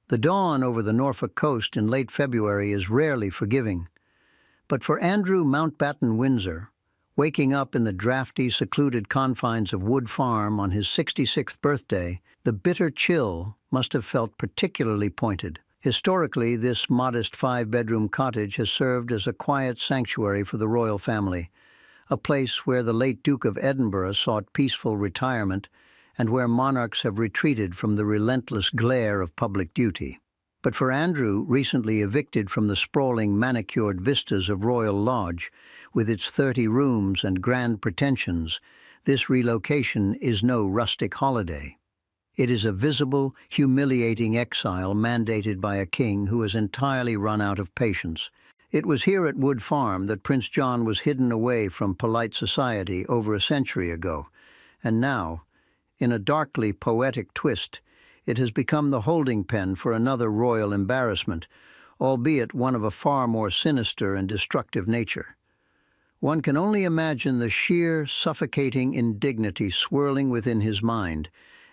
The dawn over the Norfolk coast in late February is rarely forgiving. But for Andrew Mountbatten Windsor, waking up in the drafty, secluded confines of Wood Farm on his 66th birthday, the bitter chill must have felt particularly pointed. Historically, this modest 5-bedroom cottage has served as a quiet sanctuary for the royal family, a place where the late Duke of Edinburgh sought peaceful retirement and where monarchs have retreated from the relentless glare of public duty. But for Andrew, recently evicted from the sprawling manicured vistas of Royal Lodge, with its 30 rooms and grand pretensions, this relocation is no rustic holiday. It is a visible, humiliating exile mandated by a king who has entirely run out of patience. It was here at Wood Farm that Prince John was hidden away from polite society over a century ago, and now, in a darkly poetic twist, it has become the holding pen for another royal embarrassment, albeit one of a far more sinister and destructive nature. One can only imagine the sheer, suffocating indignity swirling within his mind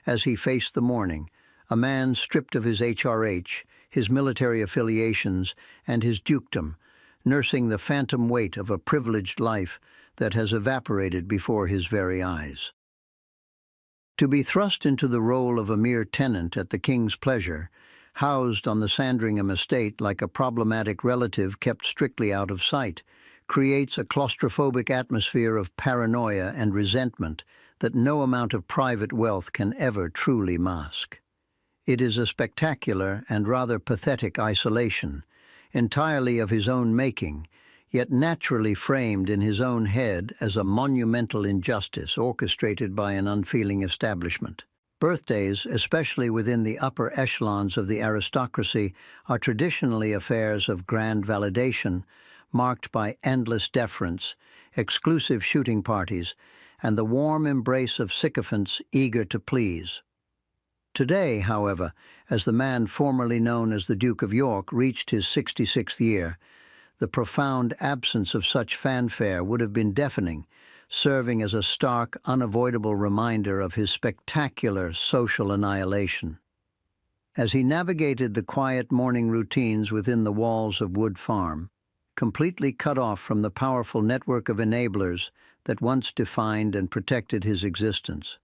as he faced the morning, a man stripped of his HRH, his military affiliations, and his dukedom, nursing the phantom weight of a privileged life that has evaporated before his very eyes. To be thrust into the role of a mere tenant at the king's pleasure, housed on the Sandringham estate like a problematic relative kept strictly out of sight, creates a claustrophobic atmosphere of paranoia and resentment that no amount of private wealth can ever truly mask. It is a spectacular and rather pathetic isolation, entirely of his own making, yet naturally framed in his own head as a monumental injustice orchestrated by an unfeeling establishment. Birthdays, especially within the upper echelons of the aristocracy, are traditionally affairs of grand validation, marked by endless deference, exclusive shooting parties, and the warm embrace of sycophants eager to please. Today, however, as the man formerly known as the Duke of York reached his 66th year, the profound absence of such fanfare would have been deafening, serving as a stark, unavoidable reminder of his spectacular social annihilation. As he navigated the quiet morning routines within the walls of Wood Farm, completely cut off from the powerful network of enablers that once defined and protected his existence,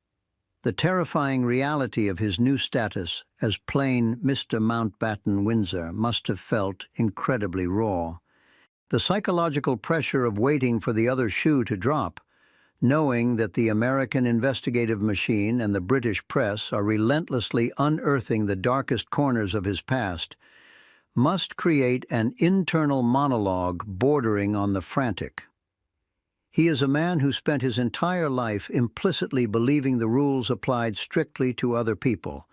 the terrifying reality of his new status as plain Mr. Mountbatten Windsor must have felt incredibly raw. The psychological pressure of waiting for the other shoe to drop, knowing that the American investigative machine and the British press are relentlessly unearthing the darkest corners of his past, must create an internal monologue bordering on the frantic. He is a man who spent his entire life implicitly believing the rules applied strictly to other people,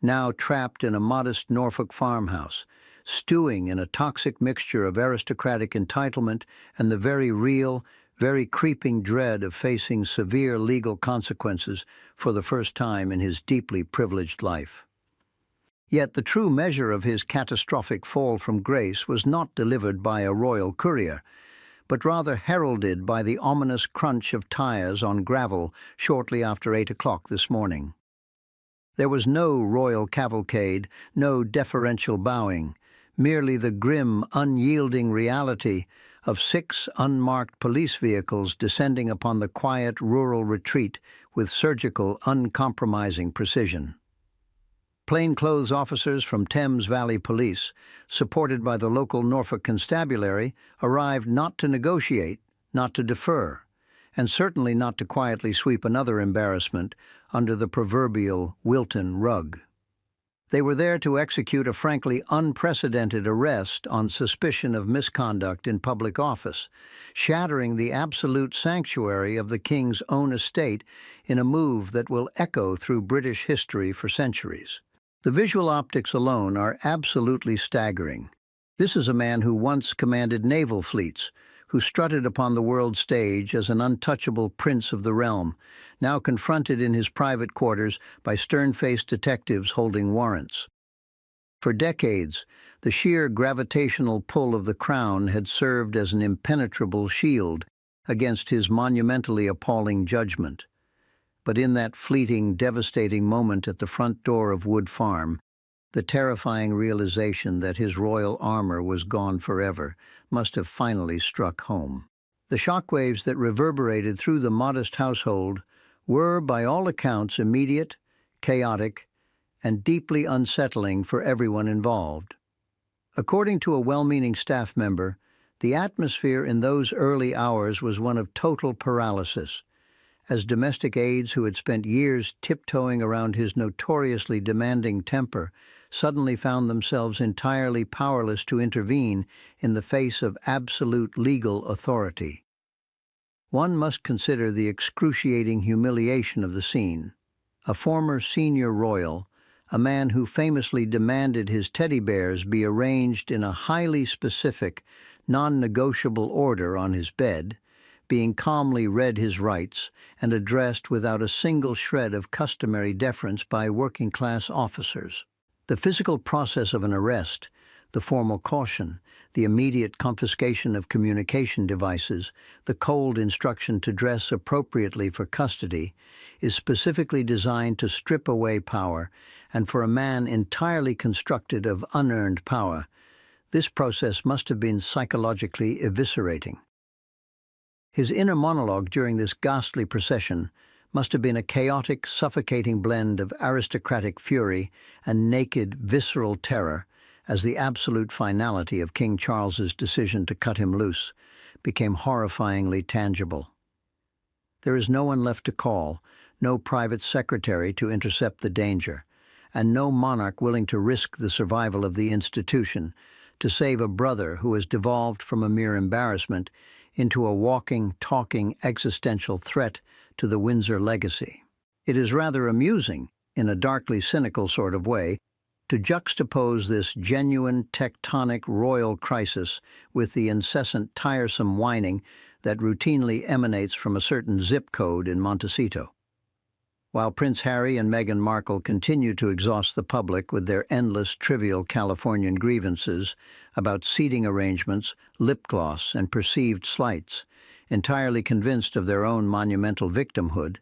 now trapped in a modest Norfolk farmhouse, stewing in a toxic mixture of aristocratic entitlement and the very real, very creeping dread of facing severe legal consequences for the first time in his deeply privileged life. Yet the true measure of his catastrophic fall from grace was not delivered by a royal courier, but rather heralded by the ominous crunch of tires on gravel shortly after 8 o'clock this morning. There was no royal cavalcade, no deferential bowing, merely the grim, unyielding reality of 6 unmarked police vehicles descending upon the quiet rural retreat with surgical, uncompromising precision. Plainclothes officers from Thames Valley Police, supported by the local Norfolk Constabulary, arrived not to negotiate, not to defer, and certainly not to quietly sweep another embarrassment under the proverbial Wilton rug. They were there to execute a frankly unprecedented arrest on suspicion of misconduct in public office, shattering the absolute sanctuary of the king's own estate in a move that will echo through British history for centuries. The visual optics alone are absolutely staggering. This is a man who once commanded naval fleets, who strutted upon the world stage as an untouchable prince of the realm, now confronted in his private quarters by stern-faced detectives holding warrants. For decades, the sheer gravitational pull of the crown had served as an impenetrable shield against his monumentally appalling judgment. But in that fleeting, devastating moment at the front door of Wood Farm, The terrifying realization that his royal armor was gone forever must have finally struck home. The shockwaves that reverberated through the modest household were, by all accounts, immediate, chaotic, and deeply unsettling for everyone involved. According to a well-meaning staff member, the atmosphere in those early hours was one of total paralysis, as domestic aides who had spent years tiptoeing around his notoriously demanding temper suddenly found themselves entirely powerless to intervene in the face of absolute legal authority. One must consider the excruciating humiliation of the scene. A former senior royal, a man who famously demanded his teddy bears be arranged in a highly specific, non-negotiable order on his bed, being calmly read his rights and addressed without a single shred of customary deference by working-class officers. The physical process of an arrest, the formal caution, the immediate confiscation of communication devices, the cold instruction to dress appropriately for custody, is specifically designed to strip away power, and for a man entirely constructed of unearned power, this process must have been psychologically eviscerating. His inner monologue during this ghastly procession must have been a chaotic, suffocating blend of aristocratic fury and naked, visceral terror, as the absolute finality of King Charles's decision to cut him loose became horrifyingly tangible. There is no one left to call, no private secretary to intercept the danger, and no monarch willing to risk the survival of the institution to save a brother who has devolved from a mere embarrassment into a walking, talking existential threat to the Windsor legacy. It is rather amusing, in a darkly cynical sort of way, to juxtapose this genuine tectonic royal crisis with the incessant tiresome whining that routinely emanates from a certain zip code in Montecito. While Prince Harry and Meghan Markle continue to exhaust the public with their endless trivial Californian grievances about seating arrangements, lip gloss, and perceived slights, entirely convinced of their own monumental victimhood,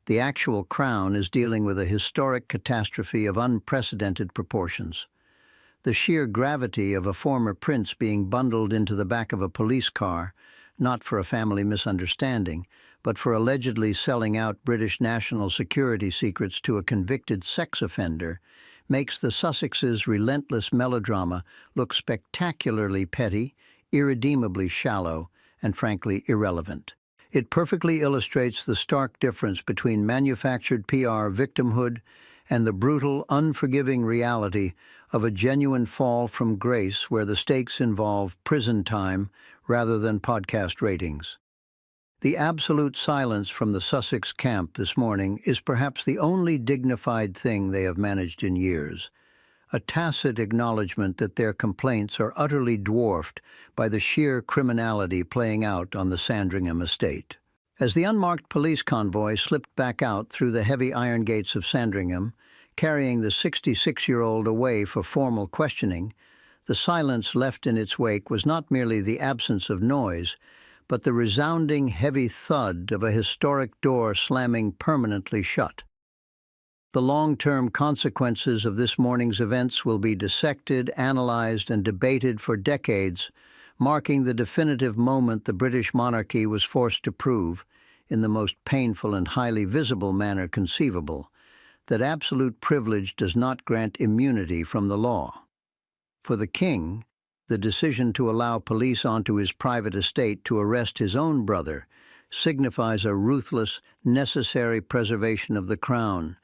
the actual crown is dealing with a historic catastrophe of unprecedented proportions. The sheer gravity of a former prince being bundled into the back of a police car, not for a family misunderstanding, but for allegedly selling out British national security secrets to a convicted sex offender, makes the Sussexes' relentless melodrama look spectacularly petty, irredeemably shallow, and frankly irrelevant. It perfectly illustrates the stark difference between manufactured PR victimhood and the brutal, unforgiving reality of a genuine fall from grace where the stakes involve prison time rather than podcast ratings. The absolute silence from the Sussex camp this morning is perhaps the only dignified thing they have managed in years, a tacit acknowledgement that their complaints are utterly dwarfed by the sheer criminality playing out on the Sandringham estate. As the unmarked police convoy slipped back out through the heavy iron gates of Sandringham, carrying the 66-year-old away for formal questioning, the silence left in its wake was not merely the absence of noise, but the resounding heavy thud of a historic door slamming permanently shut. The long-term consequences of this morning's events will be dissected, analyzed, and debated for decades, marking the definitive moment the British monarchy was forced to prove, in the most painful and highly visible manner conceivable, that absolute privilege does not grant immunity from the law. For the king, the decision to allow police onto his private estate to arrest his own brother signifies a ruthless, necessary preservation of the crown,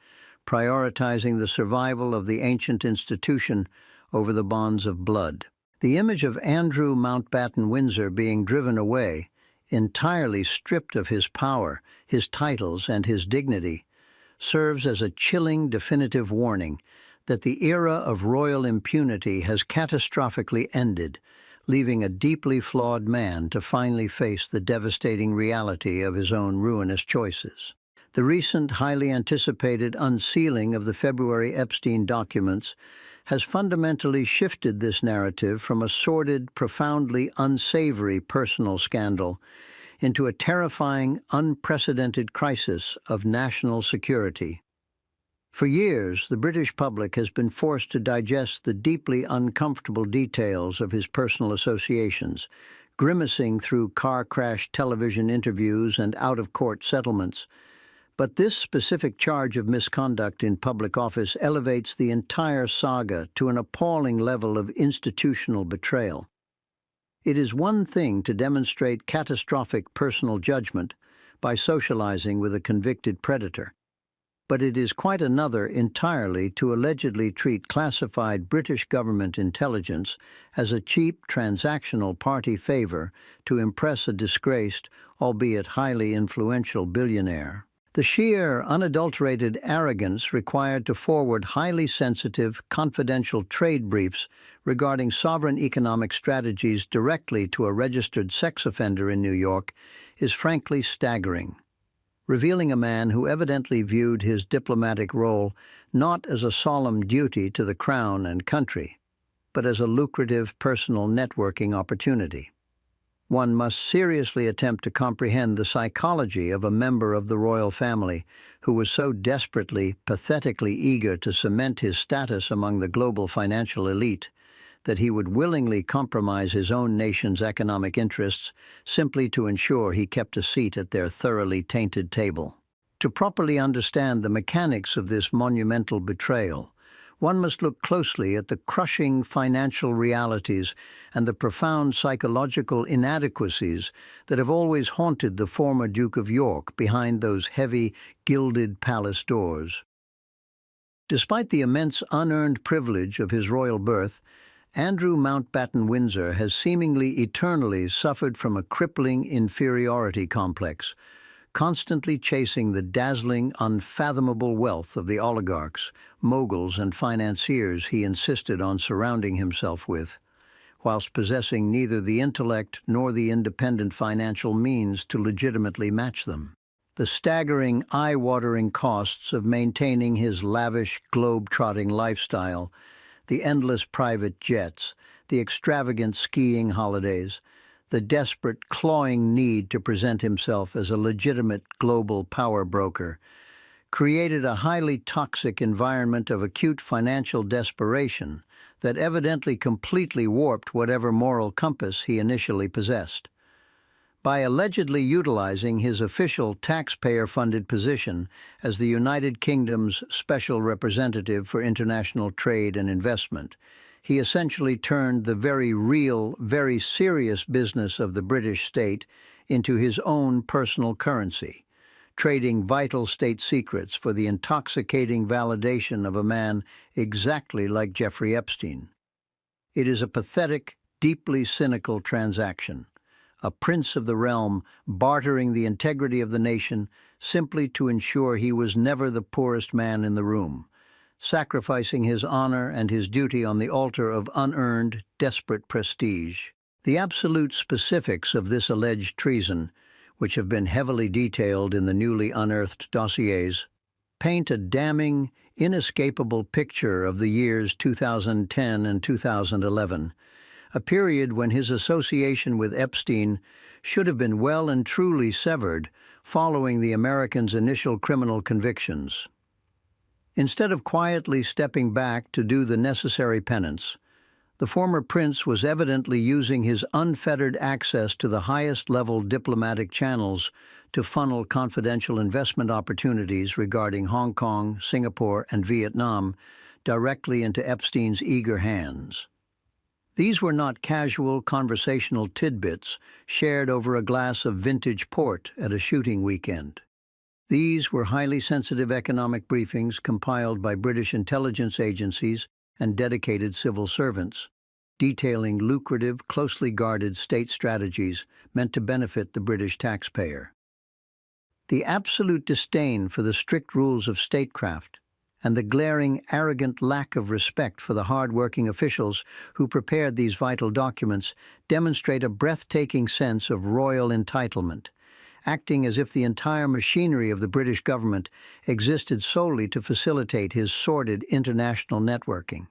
prioritizing the survival of the ancient institution over the bonds of blood. The image of Andrew Mountbatten Windsor being driven away, entirely stripped of his power, his titles, and his dignity, serves as a chilling definitive warning that the era of royal impunity has catastrophically ended, leaving a deeply flawed man to finally face the devastating reality of his own ruinous choices. The recent, highly anticipated unsealing of the February Epstein documents has fundamentally shifted this narrative from a sordid, profoundly unsavory personal scandal into a terrifying, unprecedented crisis of national security. For years, the British public has been forced to digest the deeply uncomfortable details of his personal associations, grimacing through car crash television interviews and out-of-court settlements. But this specific charge of misconduct in public office elevates the entire saga to an appalling level of institutional betrayal. It is one thing to demonstrate catastrophic personal judgment by socializing with a convicted predator, but it is quite another entirely to allegedly treat classified British government intelligence as a cheap transactional party favor to impress a disgraced, albeit highly influential billionaire. The sheer, unadulterated arrogance required to forward highly sensitive, confidential trade briefs regarding sovereign economic strategies directly to a registered sex offender in New York is frankly staggering, revealing a man who evidently viewed his diplomatic role not as a solemn duty to the crown and country, but as a lucrative personal networking opportunity. One must seriously attempt to comprehend the psychology of a member of the royal family who was so desperately, pathetically eager to cement his status among the global financial elite that he would willingly compromise his own nation's economic interests simply to ensure he kept a seat at their thoroughly tainted table. To properly understand the mechanics of this monumental betrayal, one must look closely at the crushing financial realities and the profound psychological inadequacies that have always haunted the former Duke of York behind those heavy, gilded palace doors. Despite the immense unearned privilege of his royal birth, Andrew Mountbatten Windsor has seemingly eternally suffered from a crippling inferiority complex, constantly chasing the dazzling, unfathomable wealth of the oligarchs, moguls, and financiers he insisted on surrounding himself with, whilst possessing neither the intellect nor the independent financial means to legitimately match them. The staggering, eye-watering costs of maintaining his lavish, globe-trotting lifestyle, the endless private jets, the extravagant skiing holidays, the desperate, clawing need to present himself as a legitimate global power broker, created a highly toxic environment of acute financial desperation that evidently completely warped whatever moral compass he initially possessed. By allegedly utilizing his official taxpayer-funded position as the United Kingdom's special representative for international trade and investment, he essentially turned the very real, very serious business of the British state into his own personal currency, trading vital state secrets for the intoxicating validation of a man exactly like Jeffrey Epstein. It is a pathetic, deeply cynical transaction. A prince of the realm bartering the integrity of the nation simply to ensure he was never the poorest man in the room, sacrificing his honor and his duty on the altar of unearned, desperate prestige. The absolute specifics of this alleged treason, which have been heavily detailed in the newly unearthed dossiers, paint a damning, inescapable picture of the years 2010 and 2011, a period when his association with Epstein should have been well and truly severed following the Americans' initial criminal convictions. Instead of quietly stepping back to do the necessary penance, the former prince was evidently using his unfettered access to the highest-level diplomatic channels to funnel confidential investment opportunities regarding Hong Kong, Singapore, and Vietnam directly into Epstein's eager hands. These were not casual conversational tidbits shared over a glass of vintage port at a shooting weekend. These were highly sensitive economic briefings compiled by British intelligence agencies and dedicated civil servants, detailing lucrative, closely guarded state strategies meant to benefit the British taxpayer. The absolute disdain for the strict rules of statecraft and the glaring, arrogant lack of respect for the hard-working officials who prepared these vital documents demonstrate a breathtaking sense of royal entitlement, acting as if the entire machinery of the British government existed solely to facilitate his sordid international networking.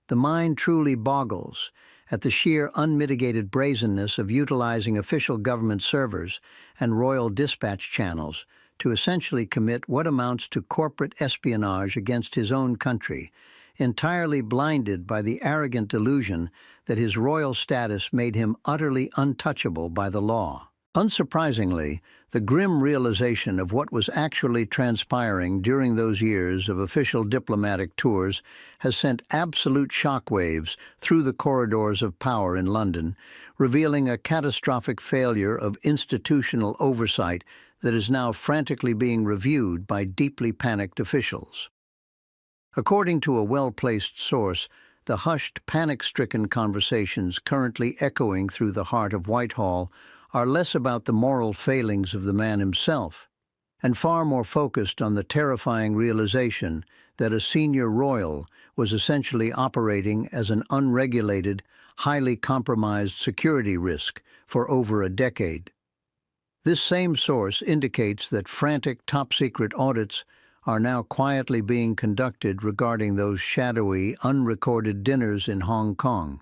The mind truly boggles at the sheer unmitigated brazenness of utilizing official government servers and royal dispatch channels to essentially commit what amounts to corporate espionage against his own country, entirely blinded by the arrogant delusion that his royal status made him utterly untouchable by the law. Unsurprisingly, the grim realization of what was actually transpiring during those years of official diplomatic tours has sent absolute shockwaves through the corridors of power in London, revealing a catastrophic failure of institutional oversight that is now frantically being reviewed by deeply panicked officials. According to a well-placed source, the hushed, panic-stricken conversations currently echoing through the heart of Whitehall are less about the moral failings of the man himself, and far more focused on the terrifying realization that a senior royal was essentially operating as an unregulated, highly compromised security risk for over a decade. This same source indicates that frantic top-secret audits are now quietly being conducted regarding those shadowy, unrecorded dinners in Hong Kong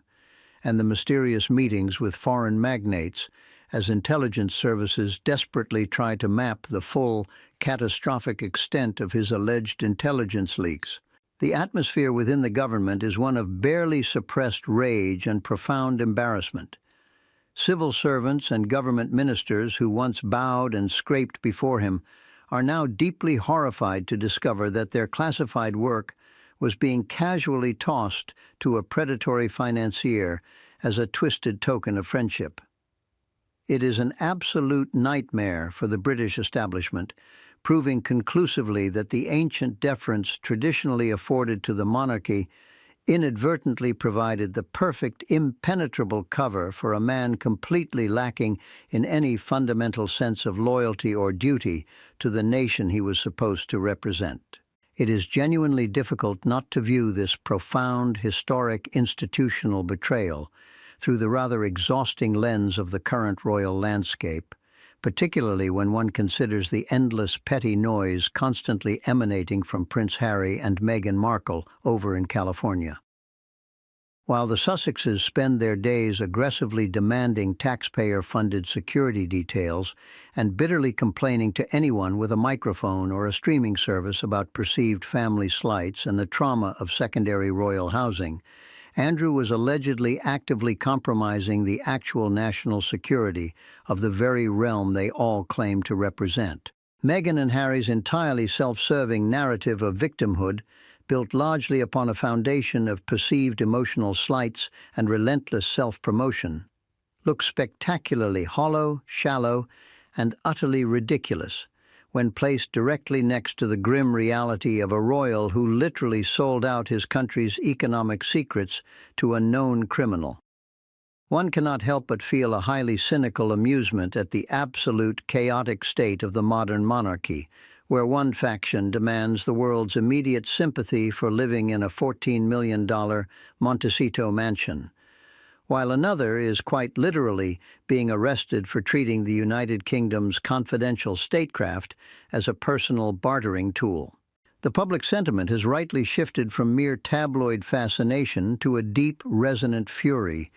and the mysterious meetings with foreign magnates as intelligence services desperately try to map the full, catastrophic extent of his alleged intelligence leaks. The atmosphere within the government is one of barely suppressed rage and profound embarrassment. Civil servants and government ministers who once bowed and scraped before him are now deeply horrified to discover that their classified work was being casually tossed to a predatory financier as a twisted token of friendship. It is an absolute nightmare for the British establishment, proving conclusively that the ancient deference traditionally afforded to the monarchy inadvertently provided the perfect, impenetrable cover for a man completely lacking in any fundamental sense of loyalty or duty to the nation he was supposed to represent. It is genuinely difficult not to view this profound, historic, institutional betrayal through the rather exhausting lens of the current royal landscape, particularly when one considers the endless petty noise constantly emanating from Prince Harry and Meghan Markle over in California. While the Sussexes spend their days aggressively demanding taxpayer-funded security details and bitterly complaining to anyone with a microphone or a streaming service about perceived family slights and the trauma of secondary royal housing, Andrew was allegedly actively compromising the actual national security of the very realm they all claim to represent. Meghan and Harry's entirely self-serving narrative of victimhood, built largely upon a foundation of perceived emotional slights and relentless self-promotion, looks spectacularly hollow, shallow, and utterly ridiculous when placed directly next to the grim reality of a royal who literally sold out his country's economic secrets to a known criminal. One cannot help but feel a highly cynical amusement at the absolute chaotic state of the modern monarchy, where one faction demands the world's immediate sympathy for living in a $14 million Montecito mansion, while another is quite literally being arrested for treating the United Kingdom's confidential statecraft as a personal bartering tool. The public sentiment has rightly shifted from mere tabloid fascination to a deep, resonant fury,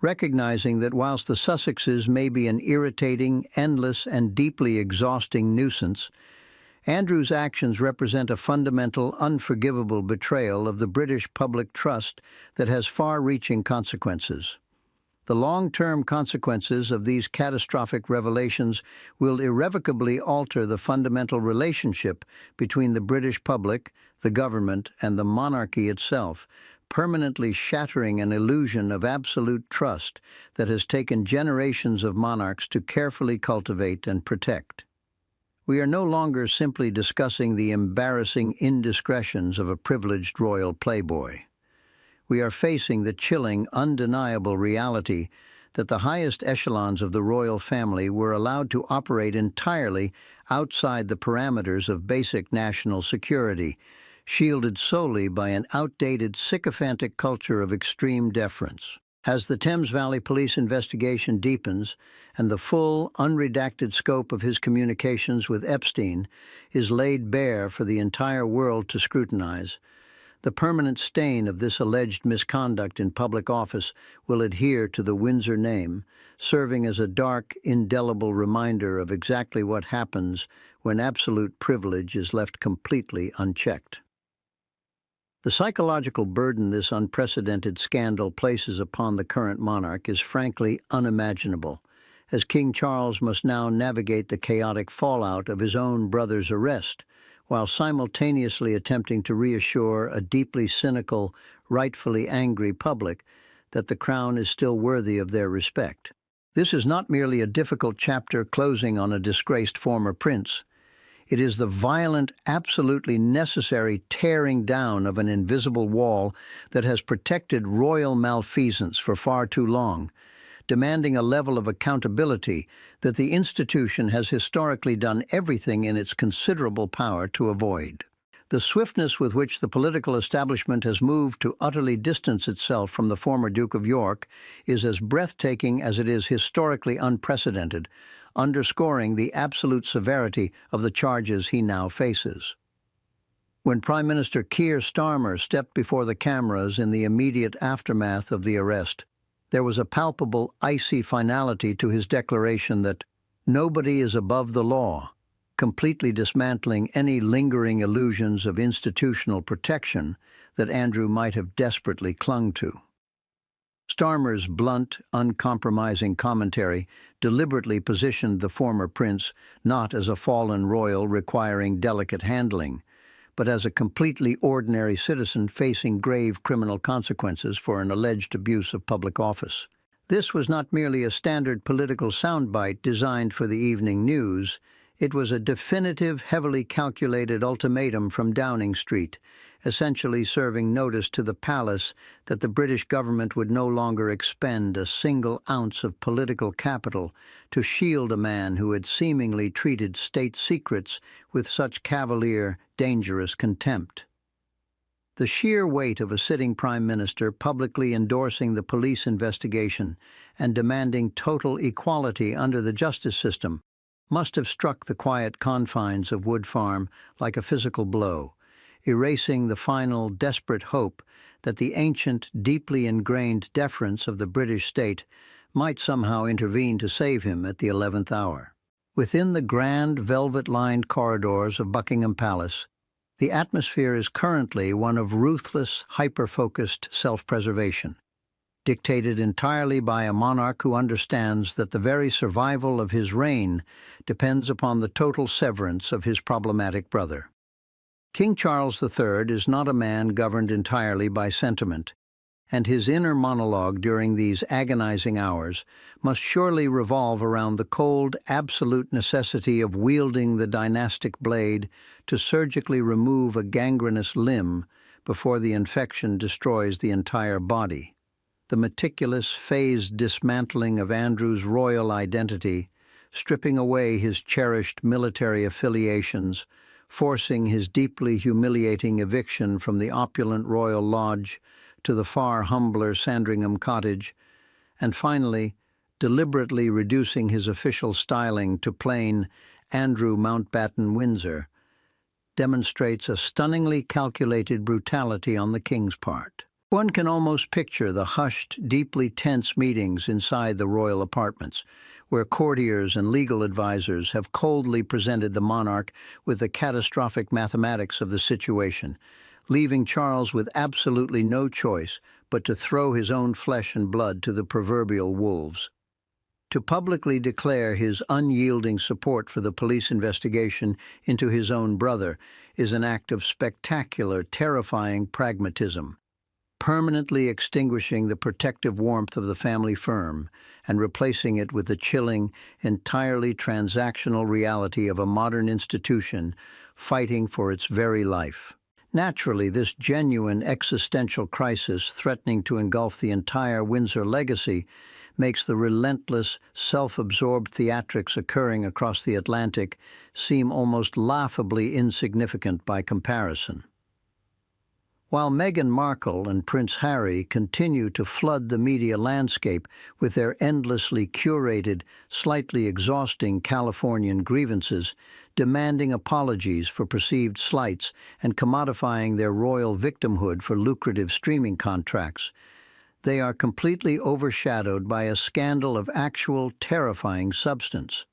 recognizing that whilst the Sussexes may be an irritating, endless, and deeply exhausting nuisance, Andrew's actions represent a fundamental, unforgivable betrayal of the British public trust that has far-reaching consequences. The long-term consequences of these catastrophic revelations will irrevocably alter the fundamental relationship between the British public, the government, and the monarchy itself, permanently shattering an illusion of absolute trust that has taken generations of monarchs to carefully cultivate and protect. We are no longer simply discussing the embarrassing indiscretions of a privileged royal playboy. We are facing the chilling, undeniable reality that the highest echelons of the royal family were allowed to operate entirely outside the parameters of basic national security, shielded solely by an outdated, sycophantic culture of extreme deference. As the Thames Valley Police investigation deepens and the full, unredacted scope of his communications with Epstein is laid bare for the entire world to scrutinize, the permanent stain of this alleged misconduct in public office will adhere to the Windsor name, serving as a dark, indelible reminder of exactly what happens when absolute privilege is left completely unchecked. The psychological burden this unprecedented scandal places upon the current monarch is frankly unimaginable, as King Charles must now navigate the chaotic fallout of his own brother's arrest, while simultaneously attempting to reassure a deeply cynical, rightfully angry public that the crown is still worthy of their respect. This is not merely a difficult chapter closing on a disgraced former prince. It is the violent, absolutely necessary tearing down of an invisible wall that has protected royal malfeasance for far too long, demanding a level of accountability that the institution has historically done everything in its considerable power to avoid. The swiftness with which the political establishment has moved to utterly distance itself from the former Duke of York is as breathtaking as it is historically unprecedented, underscoring the absolute severity of the charges he now faces. When Prime Minister Keir Starmer stepped before the cameras in the immediate aftermath of the arrest, there was a palpable, icy finality to his declaration that nobody is above the law, completely dismantling any lingering illusions of institutional protection that Andrew might have desperately clung to. Starmer's blunt, uncompromising commentary deliberately positioned the former prince not as a fallen royal requiring delicate handling, but as a completely ordinary citizen facing grave criminal consequences for an alleged abuse of public office. This was not merely a standard political soundbite designed for the evening news. It was a definitive, heavily calculated ultimatum from Downing Street, essentially serving notice to the palace that the British government would no longer expend a single ounce of political capital to shield a man who had seemingly treated state secrets with such cavalier, dangerous contempt. The sheer weight of a sitting prime minister publicly endorsing the police investigation and demanding total equality under the justice system must have struck the quiet confines of Wood Farm like a physical blow, erasing the final desperate hope that the ancient, deeply ingrained deference of the British state might somehow intervene to save him at the 11th hour. Within the grand, velvet-lined corridors of Buckingham Palace, the atmosphere is currently one of ruthless, hyper-focused self-preservation, dictated entirely by a monarch who understands that the very survival of his reign depends upon the total severance of his problematic brother. King Charles III is not a man governed entirely by sentiment, and his inner monologue during these agonizing hours must surely revolve around the cold, absolute necessity of wielding the dynastic blade to surgically remove a gangrenous limb before the infection destroys the entire body. The meticulous, phased dismantling of Andrew's royal identity, stripping away his cherished military affiliations, forcing his deeply humiliating eviction from the opulent royal lodge to the far humbler Sandringham cottage, and finally, deliberately reducing his official styling to plain Andrew Mountbatten Windsor, demonstrates a stunningly calculated brutality on the king's part. One can almost picture the hushed, deeply tense meetings inside the royal apartments, where courtiers and legal advisors have coldly presented the monarch with the catastrophic mathematics of the situation, leaving Charles with absolutely no choice but to throw his own flesh and blood to the proverbial wolves. To publicly declare his unyielding support for the police investigation into his own brother is an act of spectacular, terrifying pragmatism, permanently extinguishing the protective warmth of the family firm and replacing it with the chilling, entirely transactional reality of a modern institution fighting for its very life. Naturally, this genuine existential crisis threatening to engulf the entire Windsor legacy makes the relentless, self-absorbed theatrics occurring across the Atlantic seem almost laughably insignificant by comparison. While Meghan Markle and Prince Harry continue to flood the media landscape with their endlessly curated, slightly exhausting Californian grievances, demanding apologies for perceived slights and commodifying their royal victimhood for lucrative streaming contracts, they are completely overshadowed by a scandal of actual, terrifying substance.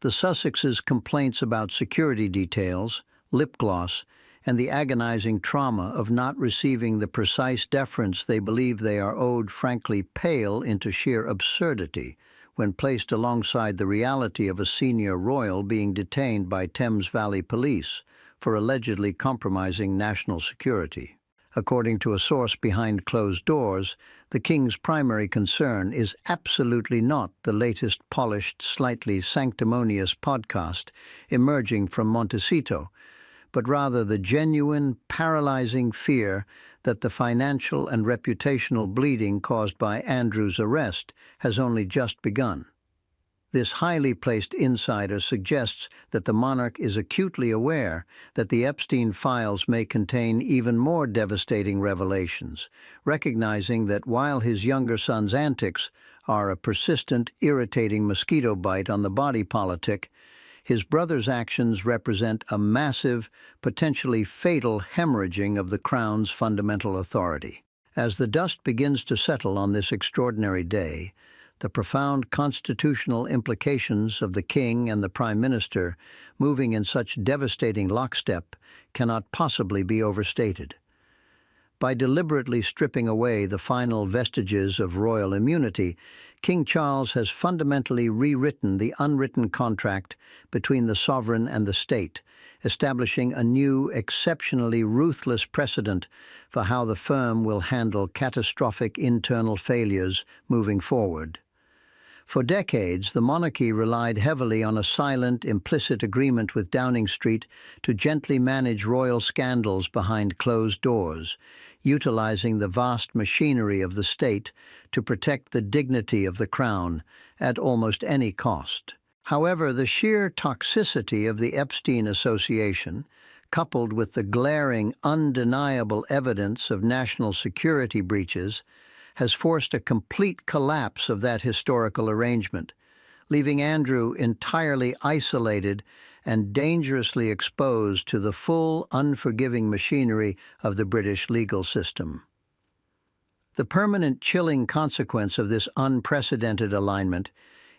The Sussexes' complaints about security details, lip gloss, and the agonizing trauma of not receiving the precise deference they believe they are owed frankly pale into sheer absurdity when placed alongside the reality of a senior royal being detained by Thames Valley Police for allegedly compromising national security. According to a source behind closed doors, the king's primary concern is absolutely not the latest polished, slightly sanctimonious podcast emerging from Montecito, but rather the genuine, paralyzing fear that the financial and reputational bleeding caused by Andrew's arrest has only just begun. This highly placed insider suggests that the monarch is acutely aware that the Epstein files may contain even more devastating revelations, recognizing that while his younger son's antics are a persistent, irritating mosquito bite on the body politic, his brother's actions represent a massive, potentially fatal hemorrhaging of the Crown's fundamental authority. As the dust begins to settle on this extraordinary day, the profound constitutional implications of the King and the Prime Minister moving in such devastating lockstep cannot possibly be overstated. By deliberately stripping away the final vestiges of royal immunity, King Charles has fundamentally rewritten the unwritten contract between the sovereign and the state, establishing a new, exceptionally ruthless precedent for how the firm will handle catastrophic internal failures moving forward. For decades, the monarchy relied heavily on a silent, implicit agreement with Downing Street to gently manage royal scandals behind closed doors, utilizing the vast machinery of the state to protect the dignity of the crown at almost any cost. However, the sheer toxicity of the Epstein association, coupled with the glaring, undeniable evidence of national security breaches, has forced a complete collapse of that historical arrangement, leaving Andrew entirely isolated and dangerously exposed to the full, unforgiving machinery of the British legal system. The permanent chilling consequence of this unprecedented alignment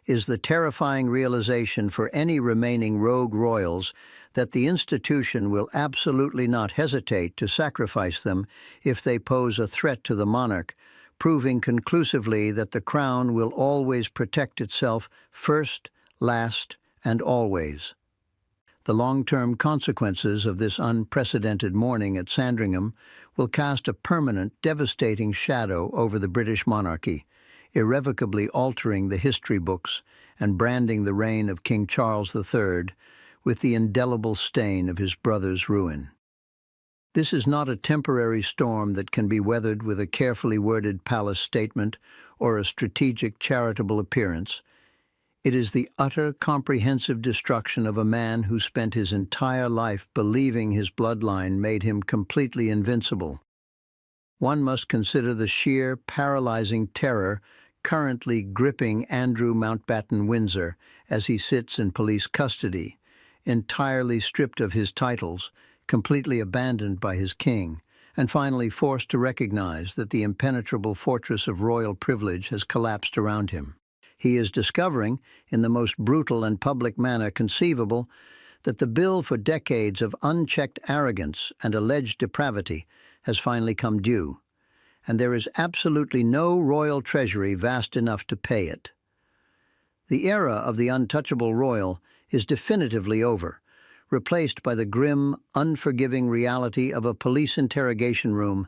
is the terrifying realization for any remaining rogue royals that the institution will absolutely not hesitate to sacrifice them if they pose a threat to the monarch, proving conclusively that the crown will always protect itself first, last, and always. The long-term consequences of this unprecedented morning at Sandringham will cast a permanent, devastating shadow over the British monarchy, irrevocably altering the history books and branding the reign of King Charles III with the indelible stain of his brother's ruin. This is not a temporary storm that can be weathered with a carefully worded palace statement or a strategic charitable appearance. It is the utter, comprehensive destruction of a man who spent his entire life believing his bloodline made him completely invincible. One must consider the sheer, paralyzing terror currently gripping Andrew Mountbatten Windsor as he sits in police custody, entirely stripped of his titles, completely abandoned by his king, and finally forced to recognize that the impenetrable fortress of royal privilege has collapsed around him. He is discovering, in the most brutal and public manner conceivable, that the bill for decades of unchecked arrogance and alleged depravity has finally come due, and there is absolutely no royal treasury vast enough to pay it. The era of the untouchable royal is definitively over, replaced by the grim, unforgiving reality of a police interrogation room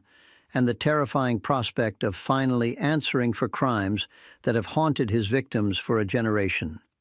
and the terrifying prospect of finally answering for crimes that have haunted his victims for a generation.